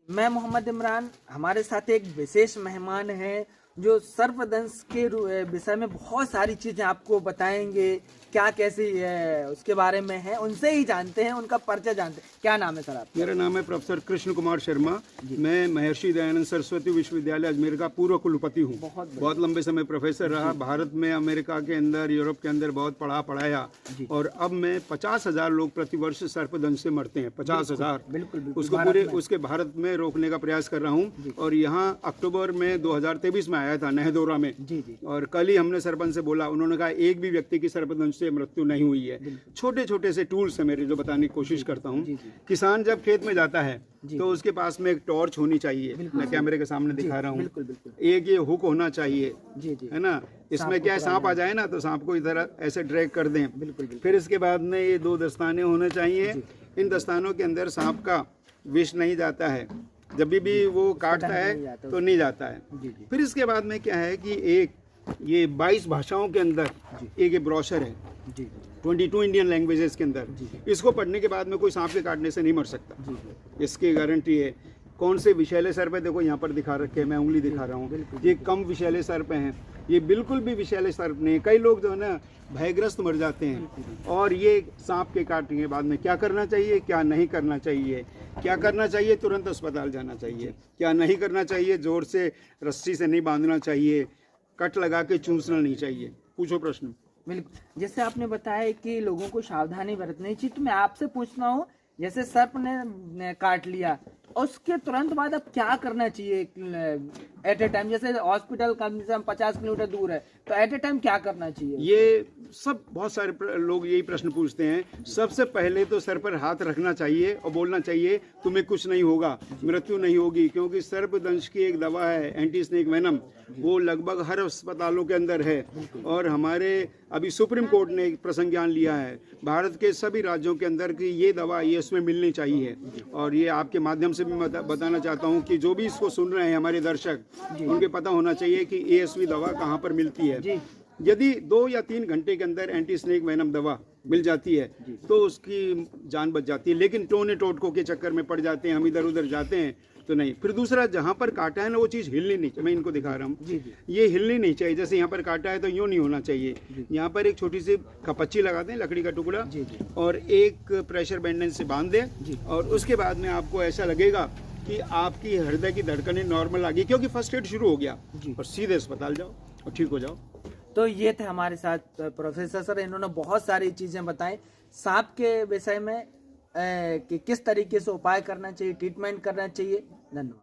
मैं मोहम्मद इमरान। हमारे साथ एक विशेष मेहमान हैं जो सर्पदंश के विषय में बहुत सारी चीजें आपको बताएंगे। क्या कैसी है उसके बारे में है, उनसे ही जानते हैं, उनका परिचय जानते हैं। क्या नाम है सर आपका? मेरा नाम है प्रोफेसर कृष्ण कुमार शर्मा। मैं महर्षि दयानंद सरस्वती विश्वविद्यालय अजमेर का पूर्व कुलपति हूँ। बहुत लंबे समय प्रोफेसर रहा। भारत में, अमेरिका के अंदर, यूरोप के अंदर बहुत पढ़ाया और अब मैं 50,000 लोग प्रतिवर्ष सर्पदंश से मरते हैं। 50,000 उसको पूरे उसके भारत में रोकने का प्रयास कर रहा हूँ। और यहाँ अक्टूबर में 2023 में आया था नहदोरा में। और कल ही हमने सरपंच से बोला, उन्होंने कहा एक भी व्यक्ति की सर्पदंश से मृत्यु नहीं हुई है। छोटे छोटे से टूल्स है मेरे जो बताने की कोशिश करता हूँ। किसान जब खेत में जाता है तो उसके पास में एक टॉर्च होनी चाहिए। मैं कैमरे के सामने दिखा रहा हूँ। एक ये हुक होना चाहिए, है ना। इसमें क्या है, सांप आ जाए ना तो सांप को इधर ऐसे ड्रैग कर दें। फिर इसके बाद में ये 2 दस्ताने होने चाहिए। इन दस्तानों के अंदर सांप का विष नहीं जाता है, जब भी वो काटता है तो नहीं जाता है। फिर इसके बाद में क्या है कि एक ये 22 भाषाओं के अंदर एक ये ब्रोशर है, 22 इंडियन लैंग्वेजेस के अंदर। इसको पढ़ने के बाद में कोई सांप के काटने से नहीं मर सकता, इसकी गारंटी है। कौन से विषैले सर्प है, देखो यहाँ पर दिखा रखे हैं, मैं उंगली दिखा रहा हूँ। ये कम विषैले सर्प हैं, ये बिल्कुल भी विषैले सर्प नहीं। कई लोग जो है ना भयग्रस्त मर जाते हैं। और ये सांप के काटने के बाद में क्या करना चाहिए, क्या नहीं करना चाहिए। क्या करना चाहिए, तुरंत अस्पताल जाना चाहिए। क्या नहीं करना चाहिए, जोर से रस्सी से नहीं बांधना चाहिए, कट लगा के चूसना नहीं चाहिए। पूछो प्रश्न। बिल्कुल, जैसे आपने बताया कि लोगों को सावधानी बरतनी चाहिए, तो मैं आपसे पूछना हूँ, जैसे सर्प ने काट लिया, उसके तुरंत बाद अब क्या करना चाहिए एट ए टाइम? जैसे हॉस्पिटल कम से कम 50 किलोमीटर दूर है, तो एट ए टाइम क्या करना चाहिए? ये सब बहुत सारे लोग यही प्रश्न पूछते हैं। सबसे पहले तो सर पर हाथ रखना चाहिए और बोलना चाहिए तुम्हें कुछ नहीं होगा, मृत्यु नहीं होगी। क्योंकि सर्पदंश की एक दवा है एंटी स्नेक वेनम, वो लगभग हर अस्पतालों के अंदर है। और हमारे अभी सुप्रीम कोर्ट ने एक प्रसंज्ञान लिया है भारत के सभी राज्यों के अंदर कि ये दवा ये इसमें मिलनी चाहिए। और ये आपके माध्यम से भी मैं बताना चाहता हूँ कि जो भी इसको सुन रहे हैं हमारे दर्शक, उनके पता होना चाहिए कि ASV दवा कहाँ पर मिलती है। यदि 2 या 3 घंटे के अंदर एंटी स्नेक वेनम दवा मिल जाती है तो उसकी जान बच जाती है। लेकिन टोने टोटकों के चक्कर में पड़ जाते हैं, हम इधर उधर जाते हैं तो नहीं। फिर दूसरा, जहाँ पर काटा है ना वो चीज़ हिलनी नहीं चाहिए। मैं इनको दिखा रहा हूँ, ये हिलनी नहीं चाहिए। जैसे यहाँ पर काटा है तो यूँ नहीं होना चाहिए। यहाँ पर एक छोटी सी कपच्ची लगा दें, लकड़ी का टुकड़ा, और एक प्रेशर बैंडेज से बांध दें। और उसके बाद में आपको ऐसा लगेगा कि आपकी हृदय की धड़कनें नॉर्मल आ गई, क्योंकि फर्स्ट एड शुरू हो गया, और सीधे अस्पताल जाओ और ठीक हो जाओ। तो ये थे हमारे साथ प्रोफेसर सर, इन्होंने बहुत सारी चीजें बताई सांप के विषय में कि किस तरीके से उपाय करना चाहिए, ट्रीटमेंट करना चाहिए। धन्यवाद।